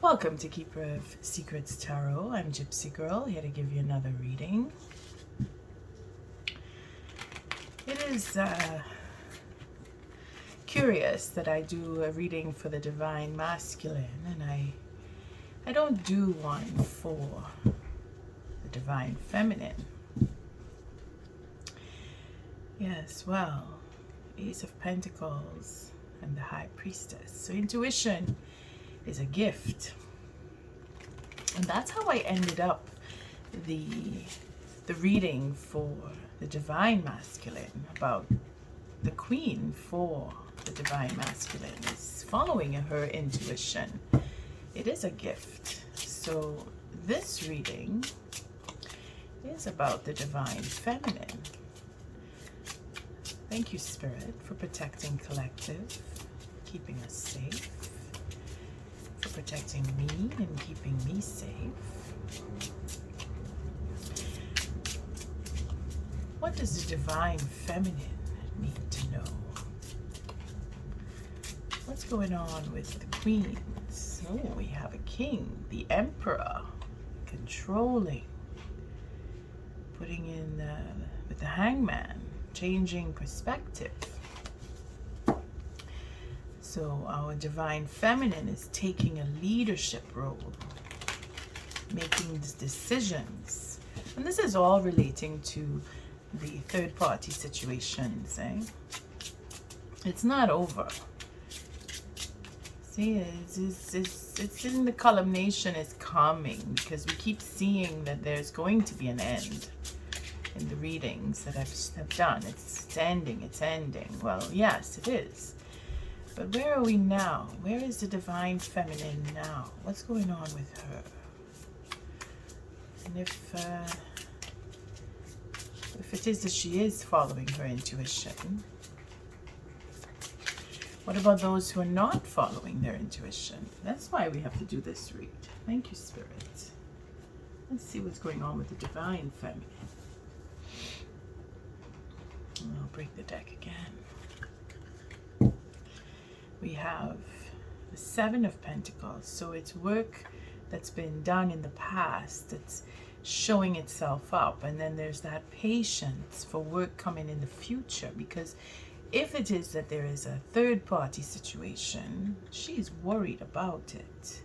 Welcome to Keeper of Secrets Tarot. I'm Gypsy Girl, here to give you another reading. It is curious that I do a reading for the Divine Masculine, and I don't do one for the Divine Feminine. Yes, well, Ace of Pentacles and the High Priestess. So intuition is a gift, and that's how I ended up the reading for the Divine Masculine, about the Queen for the Divine Masculine is following her intuition. It is a gift. So this reading is about the Divine Feminine. Thank you, Spirit, for protecting collective, keeping us safe, for protecting me and keeping me safe. What does the Divine Feminine need to know? What's going on with the Queens? Oh, we have a King, the Emperor, controlling, putting in with the Hangman, changing perspective. So our Divine Feminine is taking a leadership role, making decisions. And this is all relating to the third party situations. It's not over. See, it's in the culmination is coming, because we keep seeing that there's going to be an end in the readings that I've done. It's ending. Well, yes, it is. But where are we now? Where is the Divine Feminine now? What's going on with her? And if it is that she is following her intuition, what about those who are not following their intuition? That's why we have to do this read. Thank you, Spirit. Let's see what's going on with the Divine Feminine. I'll break the deck again. We have the Seven of Pentacles. So it's work that's been done in the past that's showing itself up. And then there's that patience for work coming in the future. Because if it is that there is a third party situation, she's worried about it.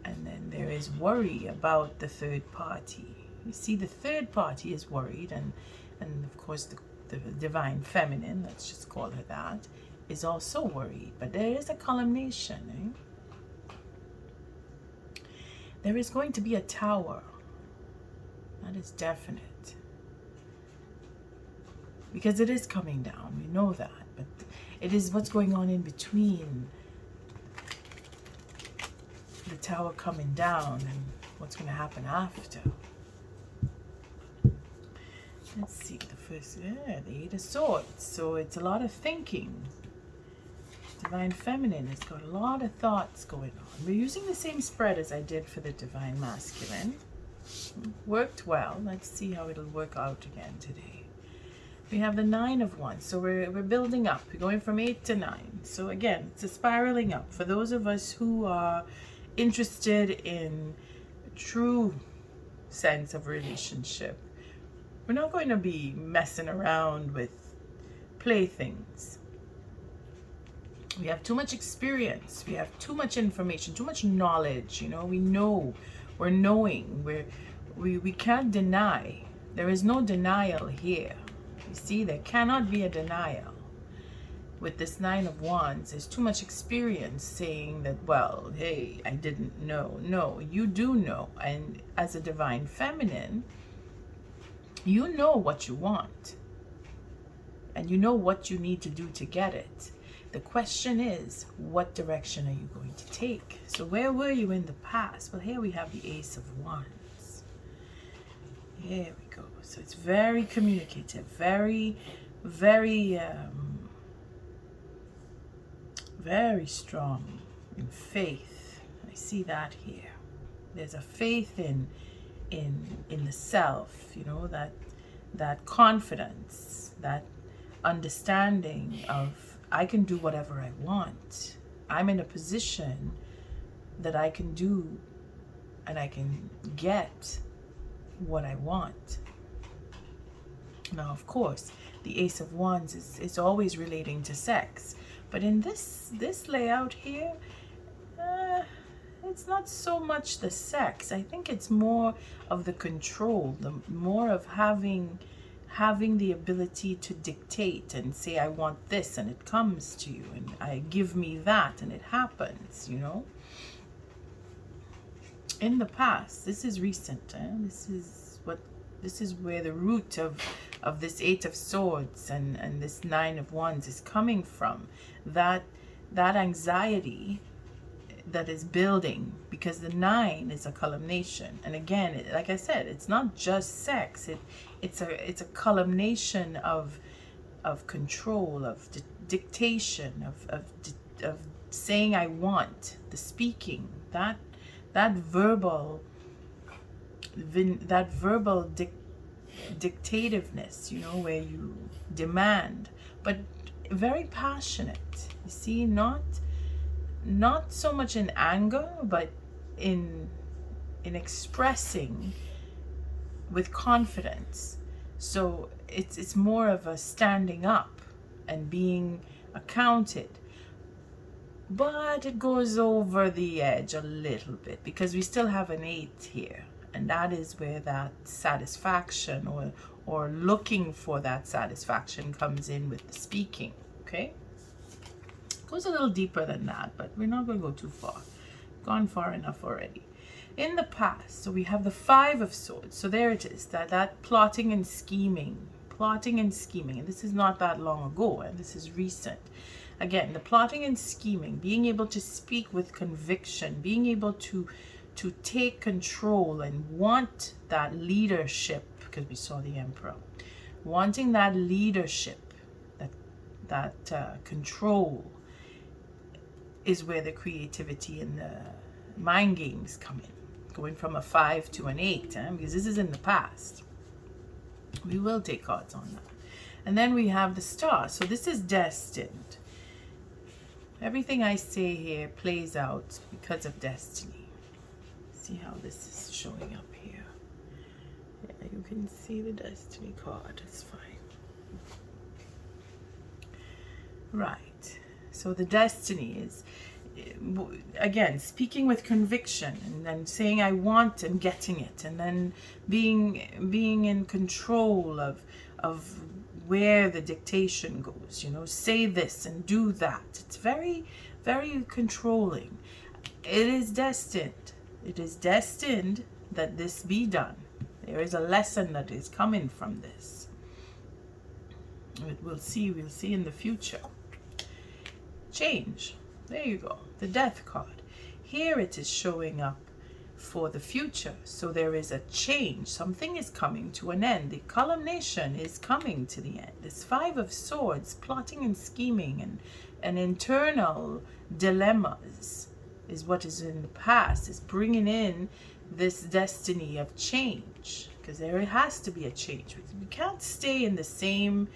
And then there is worry about the third party. You see, the third party is worried, and of course the Divine Feminine, let's just call her that, is also worried. But there is a culmination. There is going to be a tower. That is definite. Because it is coming down. We know that. But it is what's going on in between the tower coming down and what's going to happen after. Let's see, the first, the Eight of Swords. So it's a lot of thinking. Divine Feminine has got a lot of thoughts going on. We're using the same spread as I did for the Divine Masculine. Worked well. Let's see how it'll work out again today. We have the Nine of Wands. So we're building up. We're going from 8 to 9. So again, it's a spiraling up. For those of us who are interested in a true sense of relationship, we're not going to be messing around with playthings. We have too much experience. We have too much information, too much knowledge. We know. We're knowing. We can't deny. There is no denial here. You see, there cannot be a denial. With this Nine of Wands, there's too much experience saying that, well, hey, I didn't know. No, you do know. And as a Divine Feminine, you know what you want. And you know what you need to do to get it. The question is, what direction are you going to take? So where were you in the past? Well, here we have the Ace of Wands. Here we go. So it's very communicative, very, very, very strong in faith. I see that here. There's a faith in the self, that confidence, that understanding of, I can do whatever I want. I'm in a position that I can do and I can get what I want. Now, of course, the Ace of Wands is always relating to sex. But in this layout here, it's not so much the sex. I think it's more of the control, the more of having the ability to dictate and say, I want this, and it comes to you, and I give me that, and it happens, you know. In the past, this is recent, this is where the root of this Eight of Swords and this Nine of Wands is coming from. That anxiety that is building, because the 9 is a culmination. And again, like I said, it's not just sex. It's a culmination of control, of dictation, of saying I want, the speaking, that verbal dictativeness, you know, where you demand, but very passionate. You see, not so much in anger, but in expressing with confidence. So it's more of a standing up and being accounted. But it goes over the edge a little bit, because we still have an 8 here, and that is where that satisfaction or looking for that satisfaction comes in with the speaking. Okay, goes a little deeper than that, but we're not going to go too far. Gone far enough already. In the past, so we have the 5 of Swords. So there it is, that plotting and scheming, and this is not that long ago, and this is recent. Again, the plotting and scheming, being able to speak with conviction, being able to take control and want that leadership, because we saw the Emperor, wanting that leadership, that control, is where the creativity and the mind games come in. Going from a 5 to an 8, because this is in the past. We will take cards on that. And then we have the Star. So this is destined. Everything I say here plays out because of destiny. See how this is showing up here. Yeah, you can see the destiny card. It's fine. Right. So the destiny is, again, speaking with conviction, and then saying I want and getting it, and then being in control of where the dictation goes, you know, say this and do that. It's very, very controlling. It is destined. It is destined that this be done. There is a lesson that is coming from this. We'll see in the future. Change. There you go. The Death card. Here it is showing up for the future. So there is a change. Something is coming to an end. The culmination is coming to the end. This 5 of Swords, plotting and scheming and internal dilemmas is what is in the past. Is bringing in this destiny of change. Because there has to be a change. We can't stay in the same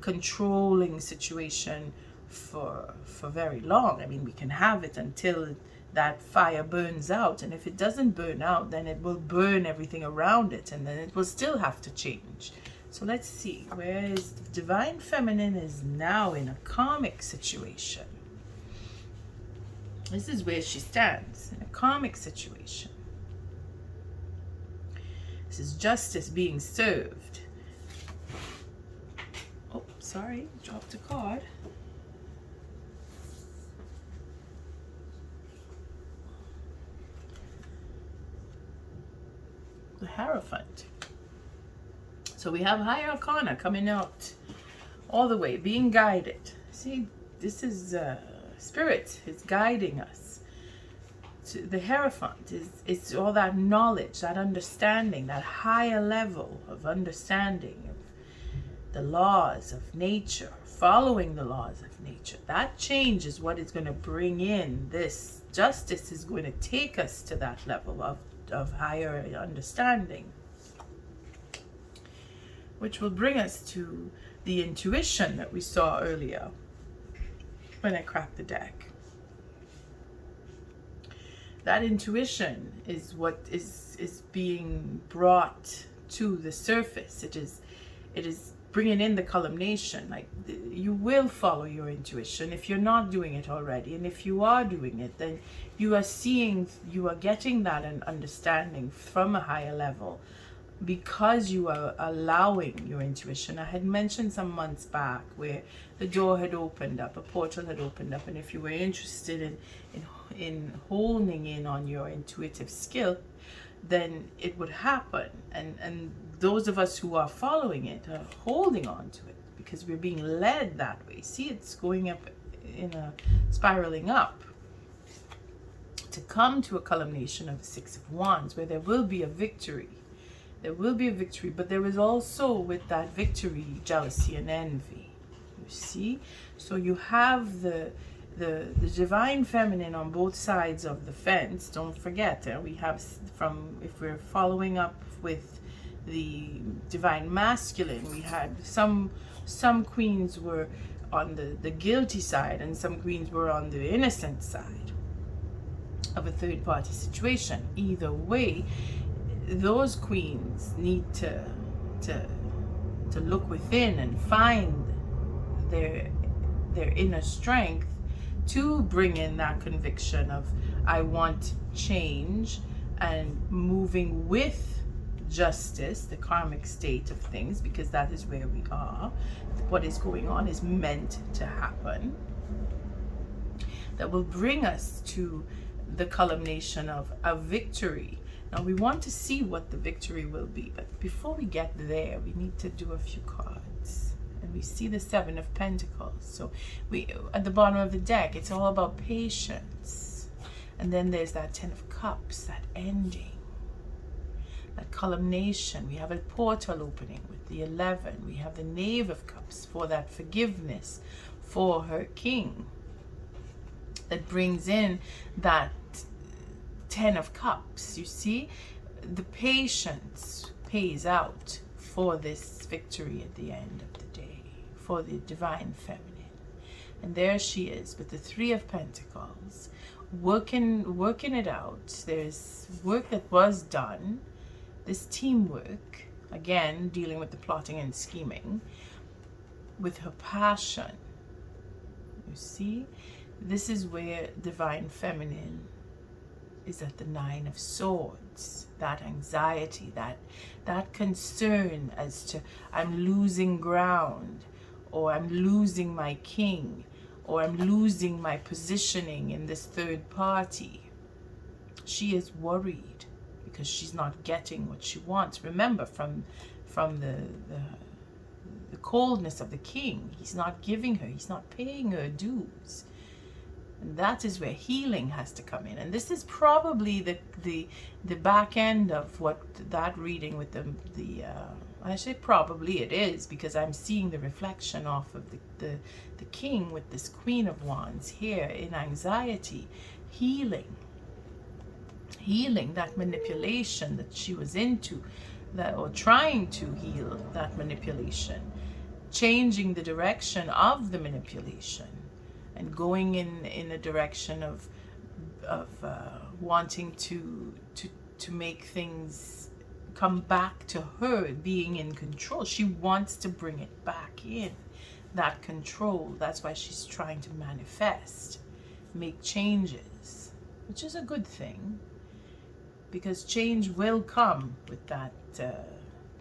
controlling situation for very long. I mean, we can have it until that fire burns out, and if it doesn't burn out, then it will burn everything around it, and then it will still have to change. So let's see, where is Divine Feminine is now in a karmic situation. This is where she stands, in a karmic situation. This is justice being served. Oh, sorry, dropped a card. The Hierophant. So we have High Arcana coming out all the way, being guided. See, this is Spirit is guiding us. So the Hierophant is all that knowledge, that understanding, that higher level of understanding of the laws of nature, following the laws of nature. That change is what is going to bring in this. Justice is going to take us to that level of higher understanding, which will bring us to the intuition that we saw earlier when I cracked the deck. That intuition is what is being brought to the surface. It is bringing in the culmination. Like, you will follow your intuition if you're not doing it already, and if you are doing it, then you are getting that and understanding from a higher level, because you are allowing your intuition. I had mentioned some months back where the door had opened up, a portal had opened up, and if you were interested in honing in on your intuitive skill, then it would happen. And those of us who are following it are holding on to it because we're being led that way. See, it's going up in a spiraling up to come to a culmination of the Six of Wands, where there will be a victory. There will be a victory, but there is also, with that victory, jealousy and envy. You see? So you have the divine feminine on both sides of the fence. Don't forget, we have, from, if we're following up with the divine masculine, we had some queens were on the guilty side, and some queens were on the innocent side of a third party situation. Either way, those queens need to look within and find their inner strength to bring in that conviction of, I want change, and moving with justice, the karmic state of things, because that is where we are. What is going on is meant to happen. That will bring us to the culmination of a victory. Now we want to see what the victory will be, but before we get there, we need to do a few cards. And we see the Seven of Pentacles. So we, at the bottom of the deck, it's all about patience. And then there's that Ten of Cups, that ending, that culmination. We have a portal opening with the 11. We have the Knave of Cups for that forgiveness for her king. That brings in that Ten of Cups. You see, the patience pays out for this victory at the end of the day, for the divine feminine. And there she is with the Three of Pentacles, working it out. There's work that was done, this teamwork, again dealing with the plotting and scheming, with her passion. You see, this is where divine feminine is at the Nine of Swords. That anxiety, that concern as to, I'm losing ground, or I'm losing my king, or I'm losing my positioning in this third party. She is worried because she's not getting what she wants. Remember, from the coldness of the king, he's not giving her, he's not paying her dues. And that is where healing has to come in. And this is probably the back end of what that reading with I say probably it is, because I'm seeing the reflection off of the king with this Queen of Wands here in anxiety, healing that manipulation that she was into, or trying to heal that manipulation, changing the direction of the manipulation, and going in a direction of wanting to make things come back to her, being in control. She wants to bring it back in, that control. That's why she's trying to manifest, make changes, which is a good thing, because change will come with that the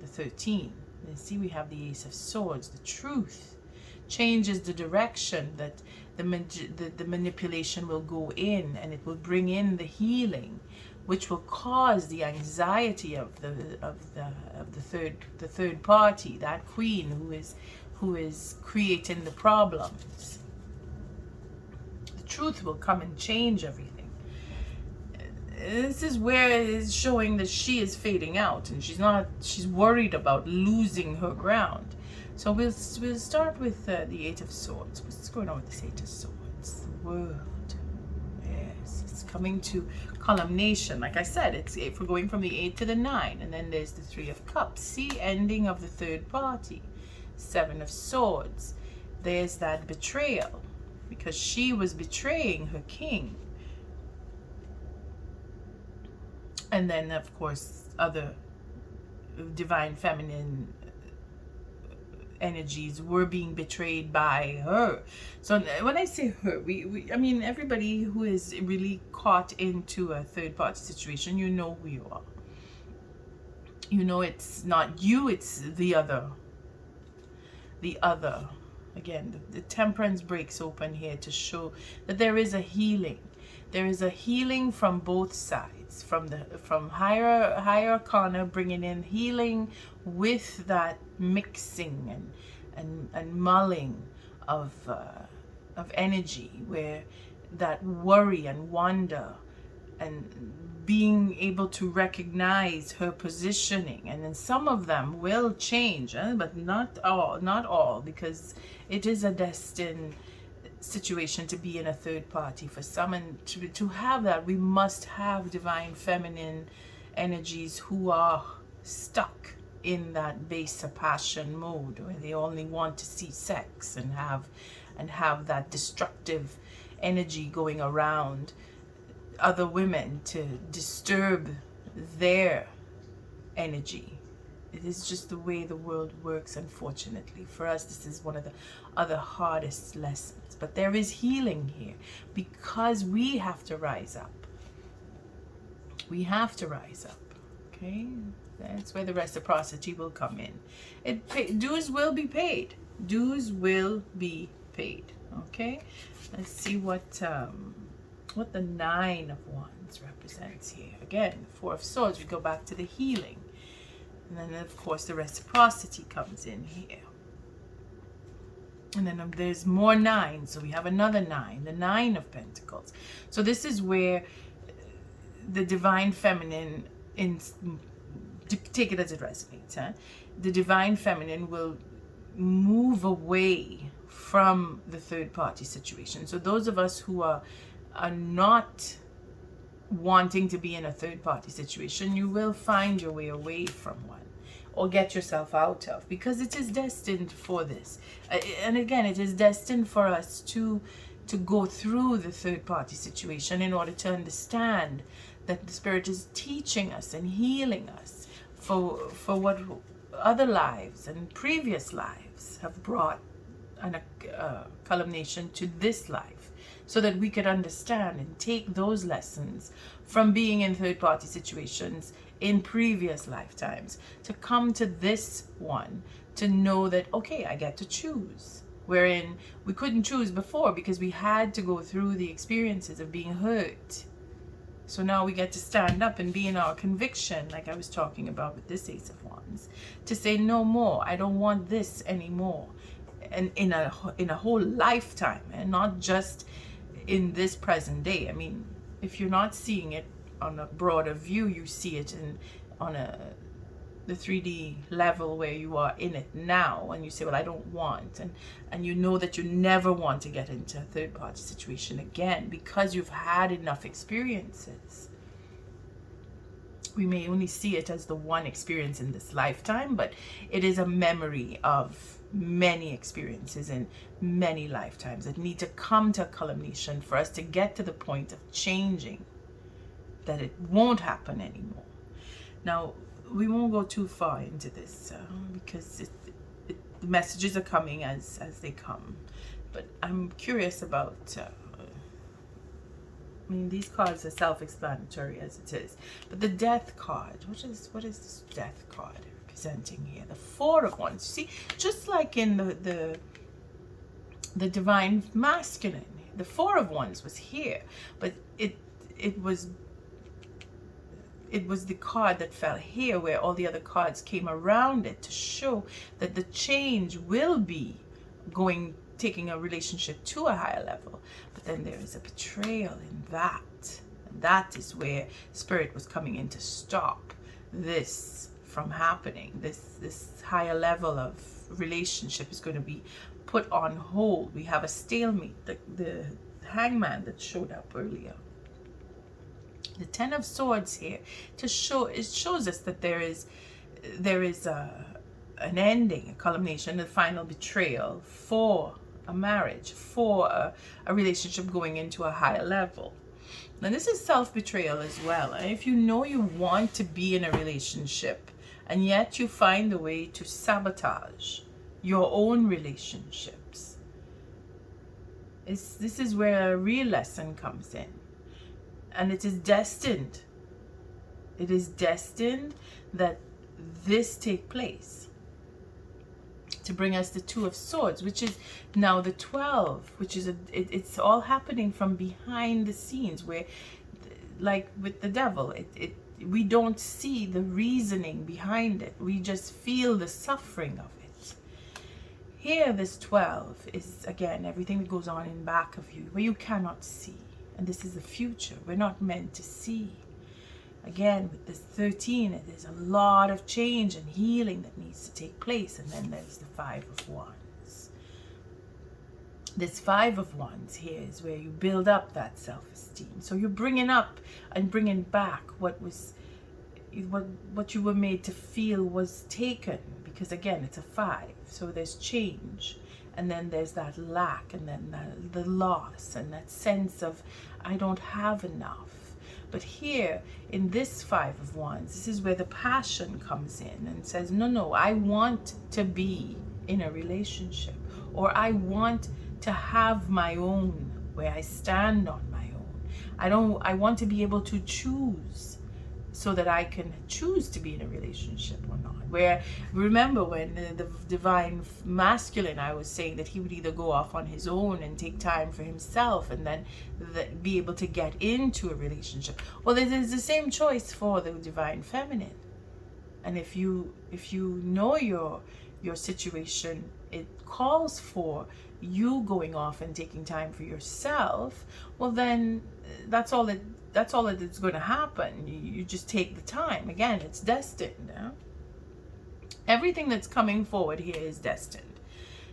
13. And see, we have the Ace of Swords, the truth. Changes the direction that the manipulation will go in, and it will bring in the healing, which will cause the anxiety of the third party, that queen who is creating the problems. The truth will come and change everything. This is where it is showing that she is fading out, and she's worried about losing her ground. So we'll start with the Eight of Swords. What's going on with this Eight of Swords? The World. Yes, it's coming to culmination. Like I said, if we're going from the 8 to the 9, and then there's the Three of Cups. See, ending of the third party. Seven of Swords. There's that betrayal, because she was betraying her king. And then, of course, other divine feminine energies were being betrayed by her. So when I say her, I mean everybody who is really caught into a third party situation, you know who you are. You know it's not you, it's the other. The other. Again, the temperance breaks open here to show that there is a healing. There is a healing from both sides, from higher arcana bringing in healing with that mixing and mulling of energy, where that worry and wonder and being able to recognize her positioning, and then some of them will change, but not all, because it is a destined situation to be in a third party for some, and to have that, we must have divine feminine energies who are stuck in that baser passion mode, where they only want to see sex and have that destructive energy going around other women to disturb their energy. It is just the way the world works, unfortunately. For us, this is one of the other hardest lessons. But there is healing here, because we have to rise up. We have to rise up. Okay? That's where the reciprocity will come in. Dues will be paid. Dues will be paid. Okay? Let's see what the Nine of Wands represents here. Again, Four of Swords, we go back to the healing. And then, of course, the reciprocity comes in here. And then there's more nines. So we have another nine, the Nine of Pentacles. So this is where the divine feminine, take it as it resonates, huh? The divine feminine will move away from the third party situation. So those of us who are not wanting to be in a third party situation, you will find your way away from one, or get yourself out of, because it is destined for this. And again, it is destined for us to go through the third party situation in order to understand that the Spirit is teaching us and healing us for what other lives and previous lives have brought a culmination to this life, so that we could understand and take those lessons from being in third party situations in previous lifetimes to come to this one, to know that, okay, I get to choose, wherein we couldn't choose before because we had to go through the experiences of being hurt. So now we get to stand up and be in our conviction, like I was talking about with this Ace of Wands, to say no more. I don't want this anymore. And in a whole lifetime, and not just in this present day. I mean, if you're not seeing it on a broader view, you see it on the 3D level where you are in it now, and you say, well, I don't want, and you know that you never want to get into a third party situation again, because you've had enough experiences. We may only see it as the one experience in this lifetime, but it is a memory of many experiences in many lifetimes that need to come to a culmination for us to get to the point of changing, that it won't happen anymore. Now, we won't go too far into this because the messages are coming as they come. But I'm curious about, I mean, these cards are self-explanatory as it is. But the Death card, what is this Death card representing here? The Four of Wands. See, just like in the Divine Masculine, the Four of Wands was here, but it was the card that fell here, where all the other cards came around it to show that the change will be taking a relationship to a higher level. But then there is a betrayal in that. And that is where Spirit was coming in to stop this from happening. This higher level of relationship is going to be put on hold. We have a stalemate, the Hangman that showed up earlier. The Ten of Swords here it shows us that there is an ending, a culmination, a final betrayal for a marriage, for a relationship going into a higher level. And this is self-betrayal as well. And if you know you want to be in a relationship and yet you find a way to sabotage your own relationships, this is where a real lesson comes in. And it is destined. It is destined that this take place to bring us the Two of Swords, which is now the 12, which is it's all happening from behind the scenes, where, like with the devil, we don't see the reasoning behind it. We just feel the suffering of it. Here, this 12 is, again, everything that goes on in back of you, where you cannot see. And this is the future. We're not meant to see. Again, with this 13, there's a lot of change and healing that needs to take place. And then there's the 5 of Wands. This 5 of Wands here is where you build up that self-esteem. So you're bringing up and bringing back what you were made to feel was taken. Because again, it's a 5. So there's change. And then there's that lack, and then the loss, and that sense of, I don't have enough. But here, in this 5 of Wands, this is where the passion comes in and says, no, I want to be in a relationship. Or I want to have my own, where I stand on my own. I want to be able to choose, so that I can choose to be in a relationship or not. Where, remember when the divine masculine, I was saying that he would either go off on his own and take time for himself and then be able to get into a relationship. Well, it is the same choice for the divine feminine. And if you know your situation, it calls for you going off and taking time for yourself, well then that's all that is going to happen. You just take the time. Again, it's destined. Yeah? Everything that's coming forward here is destined.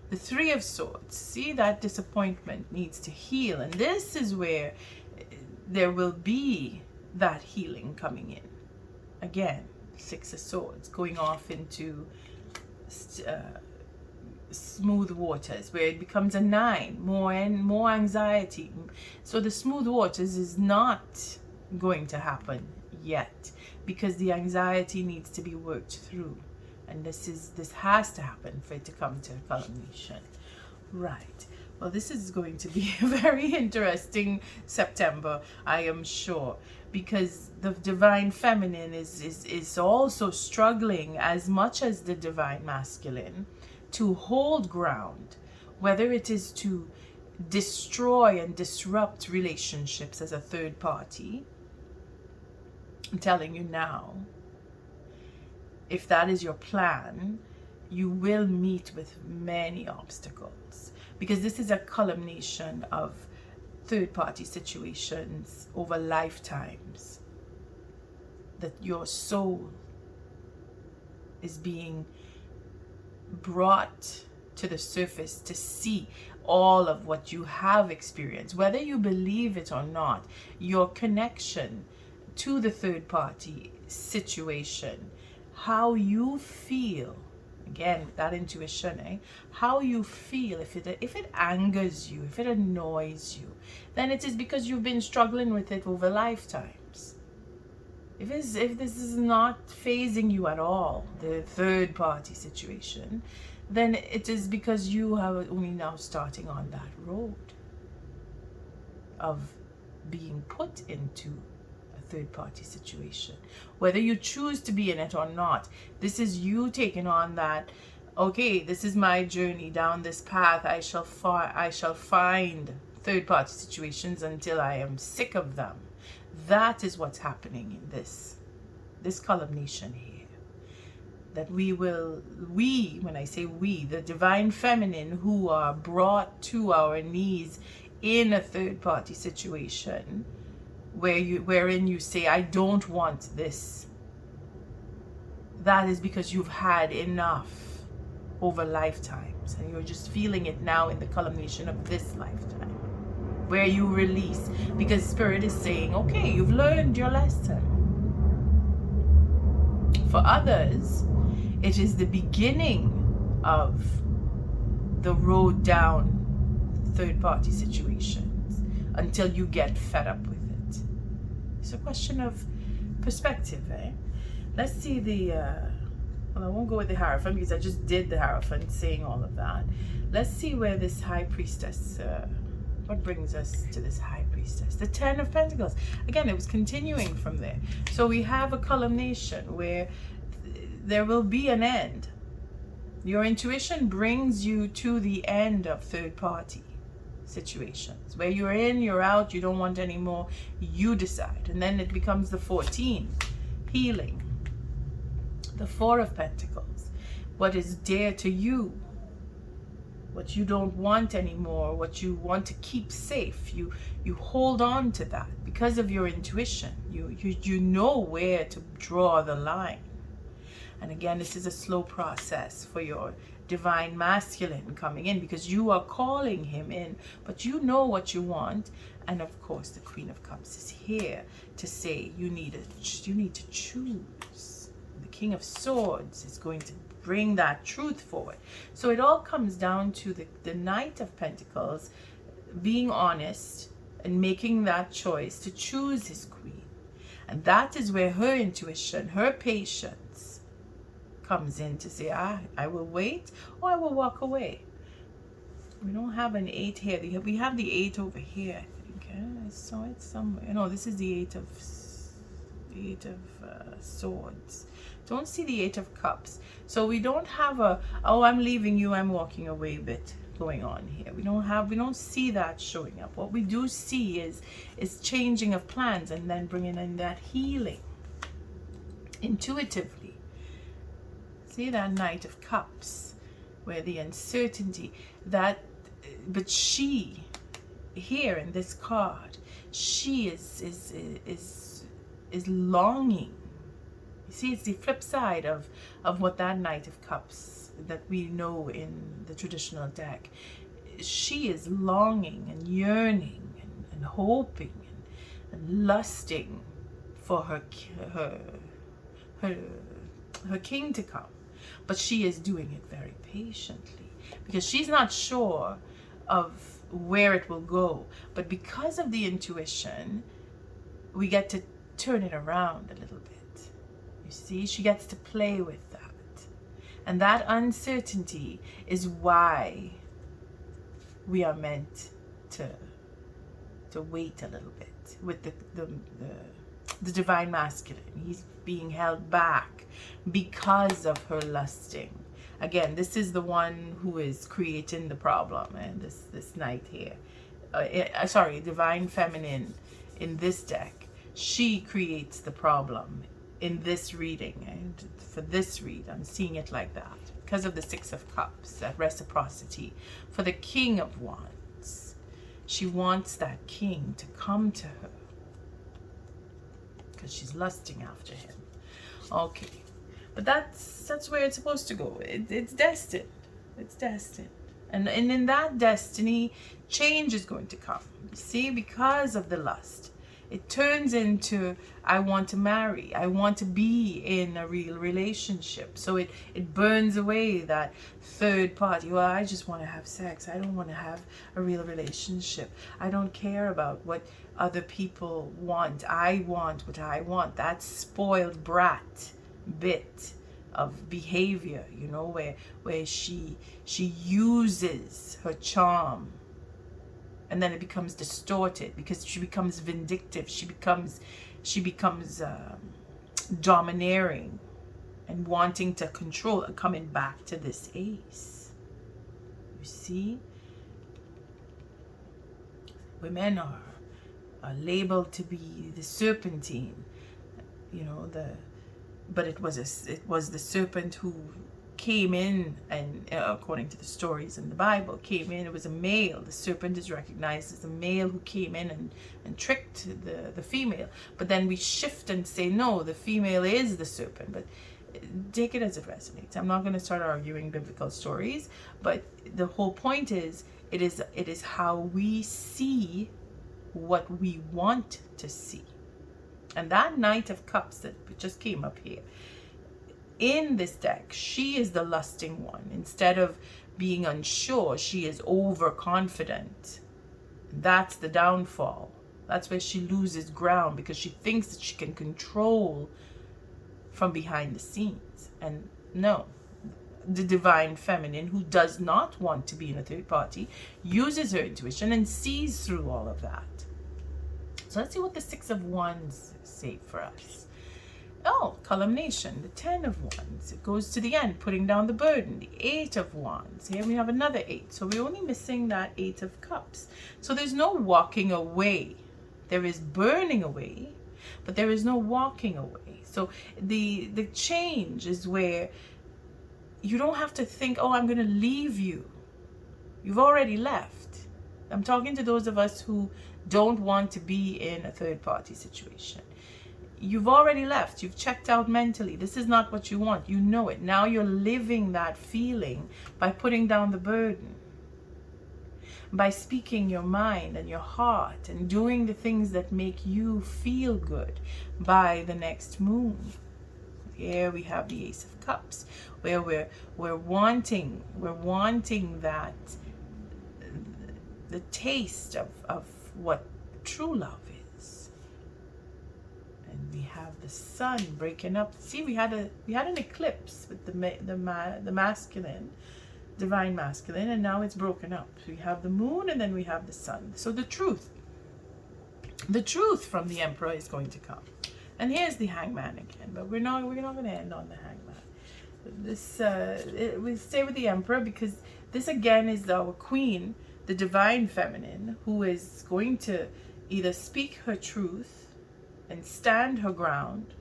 The 3 of Swords, see, that disappointment needs to heal. And this is where there will be that healing coming in. Again, 6 of Swords, going off into smooth waters, where it becomes a 9, more anxiety. So the smooth waters is not going to happen yet, because the anxiety needs to be worked through. And this has to happen for it to come to culmination. Right. Well, this is going to be a very interesting September, I am sure, because the divine feminine is also struggling as much as the divine masculine to hold ground, whether it is to destroy and disrupt relationships as a third party. I'm telling you now, if that is your plan, you will meet with many obstacles, because this is a culmination of third-party situations over lifetimes, that your soul is being brought to the surface to see all of what you have experienced, whether you believe it or not. Your connection to the third-party situation, how you feel, again, that intuition, how you feel, if it angers you, if it annoys you, then it is because you've been struggling with it over lifetimes. If this is not phasing you at all, the third party situation, then it is because you are only now starting on that road of being put into third-party situation, whether you choose to be in it or not. This is you taking on that, okay, this is my journey down this path. I shall find third-party situations until I am sick of them. That is what's happening in this culmination here. That when I say we, the divine feminine who are brought to our knees in a third-party situation, wherein you say, I don't want this. That is because you've had enough over lifetimes, and you're just feeling it now in the culmination of this lifetime, where you release, because Spirit is saying, okay, you've learned your lesson. For others, it is the beginning of the road down third-party situations until you get fed up with it. It's a question of perspective, eh? Let's see the, well, I won't go with the Hierophant because I just did the Hierophant saying all of that. Let's see where this High Priestess, what brings us to this High Priestess? The Ten of Pentacles. Again, it was continuing from there. So we have a culmination where there will be an end. Your intuition brings you to the end of third party situations where you're in, you're out, you don't want any more, you decide. And then it becomes the 14, healing. The Four of Pentacles, what is dear to you, what you don't want anymore, what you want to keep safe, you hold on to that because of your intuition. You know where to draw the line. And again, this is a slow process for your divine masculine coming in because you are calling him in, but you know what you want. And of course, the Queen of Cups is here to say you need to choose. The King of Swords is going to bring that truth forward. So it all comes down to the Knight of Pentacles being honest and making that choice to choose his queen. And that is where her intuition, her patience comes in to say, I will wait or I will walk away. We don't have an 8 here. We have the 8 over here, I think. I saw it somewhere. No, this is the 8 of Swords. Don't see the 8 of Cups. So we don't have a, oh, I'm leaving you, I'm walking away bit going on here. We don't see that showing up. What we do see is changing of plans and then bringing in that healing intuitively. See that Knight of Cups where the uncertainty that, but she here in this card, she is longing. You see, it's the flip side of what that Knight of Cups that we know in the traditional deck. She is longing and yearning and hoping and lusting for her king to come. But she is doing it very patiently because she's not sure of where it will go. But because of the intuition, we get to turn it around a little bit. You see, she gets to play with that. And that uncertainty is why we are meant to wait a little bit with the divine masculine. He's being held back because of her lusting. Again, this is the one who is creating the problem, and this knight here, sorry, divine feminine in this deck, she creates the problem in this reading. And for this read, I'm seeing it like that because of the 6 of Cups, that reciprocity. For the King of Wands, she wants that king to come to her because she's lusting after him. Okay, but that's where it's supposed to go. It's destined. It's destined. And in that destiny, change is going to come. You see, because of the lust, it turns into, I want to marry. I want to be in a real relationship. So it burns away that third party. Well, I just want to have sex. I don't want to have a real relationship. I don't care about what other people want. I want what I want. That spoiled brat bit of behavior, you know, where she uses her charm. And then it becomes distorted because she becomes vindictive. She becomes domineering and wanting to control, and coming back to this ace. You see, women are labeled to be the serpentine, you know, but it was the serpent who came in, and according to the stories in the Bible, came in. It was a male. The serpent is recognized as a male who came in and tricked the female. But then we shift and say, no, the female is the serpent. But take it as it resonates. I'm not going to start arguing biblical stories, but the whole point is, it is how we see what we want to see. And that Knight of Cups that just came up here, in this deck, she is the lusting one. Instead of being unsure, she is overconfident. That's the downfall That's where she loses ground, because she thinks that she can control from behind the scenes. And no, the divine feminine, who does not want to be in a third party, uses her intuition and sees through all of that. So let's see what the Six of Wands say for us. Oh, culmination, the Ten of Wands. It goes to the end, putting down the burden. The Eight of Wands. Here we have another 8. So we're only missing that 8 of Cups. So there's no walking away. There is burning away, but there is no walking away. So the change is where you don't have to think, oh, I'm going to leave you. You've already left. I'm talking to those of us who don't want to be in a third party situation. You've already left. You've checked out mentally. This is not what you want. You know it. Now you're living that feeling by putting down the burden, by speaking your mind and your heart and doing the things that make you feel good by the next moon. Here we have the Ace of Cups, where we're wanting that, the taste of what true love is. And we have the sun breaking up. See, we had an eclipse with the masculine, divine masculine, and now it's broken up. We have the moon and then we have the sun. So the truth from the Emperor is going to come. And here's the Hangman again, but we're not going to end on the Hangman. We stay with the Emperor because this again is our queen, the divine feminine, who is going to either speak her truth and stand her ground,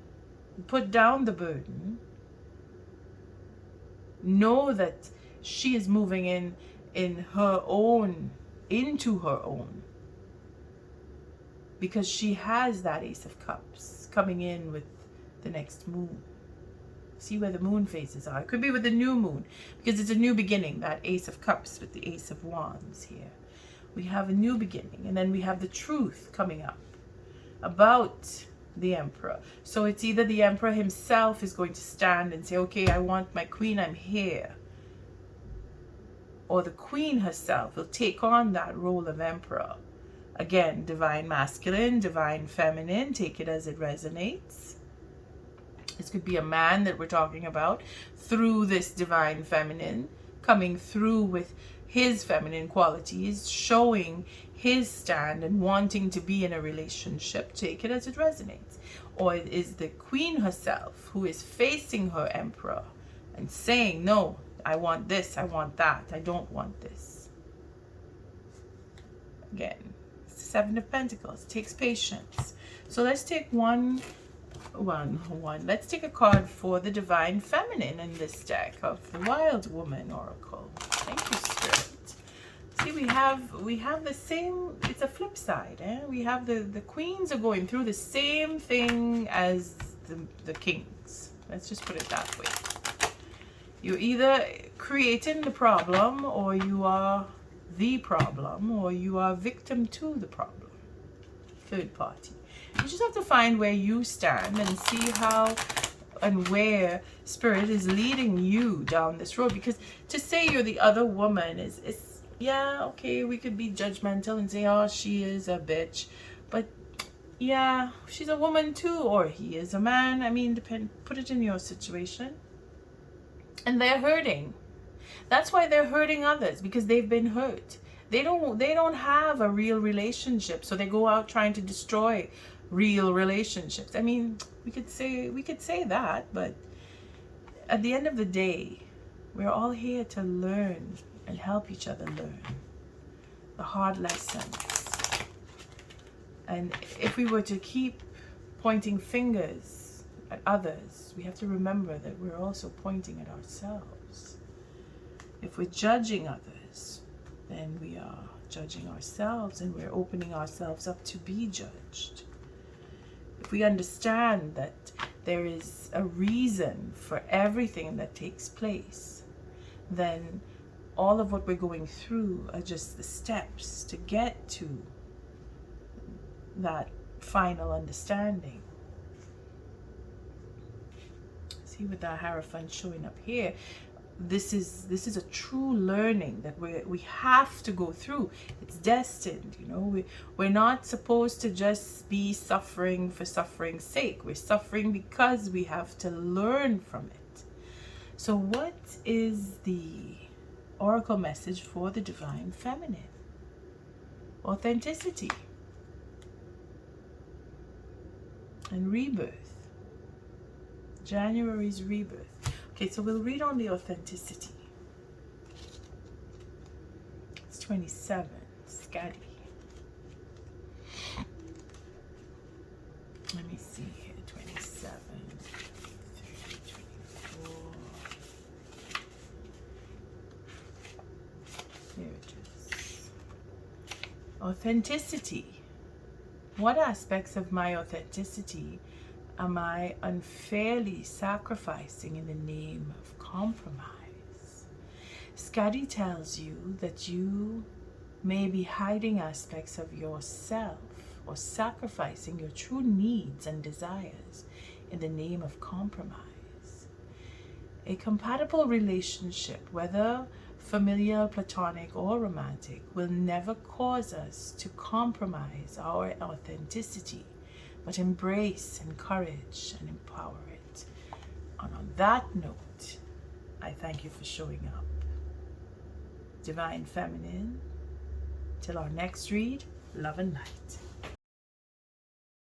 put down the burden, know that she is moving into her own, because she has that Ace of Cups coming in with the next moon. See where the moon phases are. It could be with the new moon, because it's a new beginning, that Ace of Cups with the Ace of Wands here. We have a new beginning, and then we have the truth coming up about the Emperor. So it's either the Emperor himself is going to stand and say, okay, I want my queen, I'm here. Or the queen herself will take on that role of Emperor. Again, divine masculine, divine feminine, take it as it resonates. This could be a man that we're talking about through this divine feminine, coming through with his feminine qualities, showing his stand and wanting to be in a relationship. Take it as it resonates. Or it is the queen herself who is facing her Emperor and saying, no, I want this, I want that, I don't want this. Again, Seven of Pentacles takes patience. So let's take one. Let's take a card for the divine feminine in this deck of the Wild Woman Oracle. Thank you, Spirit. See, we have the same. It's a flip side. We have the queens are going through the same thing as the kings. Let's just put it that way. You're either creating the problem, or you are the problem, or you are victim to the problem. Third party. You just have to find where you stand and see how and where Spirit is leading you down this road. Because to say you're the other woman is yeah, okay, we could be judgmental and say, oh, she is a bitch. But yeah, she's a woman too, or he is a man. I mean, put it in your situation. And they're hurting. That's why they're hurting others, because they've been hurt. They don't have a real relationship, so they go out trying to destroy real relationships. I mean, we could say that, but at the end of the day, we're all here to learn and help each other learn the hard lessons. And if we were to keep pointing fingers at others, we have to remember that we're also pointing at ourselves. If we're judging others, then we are judging ourselves, and we're opening ourselves up to be judged. If we understand that there is a reason for everything that takes place, then all of what we're going through are just the steps to get to that final understanding. See, with the Hierophant showing up here, this is a true learning that we have to go through. It's destined, you know. We're not supposed to just be suffering for suffering's sake. We're suffering because we have to learn from it. So what is the oracle message for the divine feminine? Authenticity and rebirth. January's rebirth. Okay, so we'll read on the authenticity. It's 27, Scotty. Let me see here, 27, 23, 24. Here it is. Authenticity. What aspects of my authenticity am I unfairly sacrificing in the name of compromise? Skadi tells you that you may be hiding aspects of yourself or sacrificing your true needs and desires in the name of compromise. A compatible relationship, whether familial, platonic, or romantic, will never cause us to compromise our authenticity, but embrace, encourage, and empower it. And on that note, I thank you for showing up. Divine Feminine, till our next read, love and light.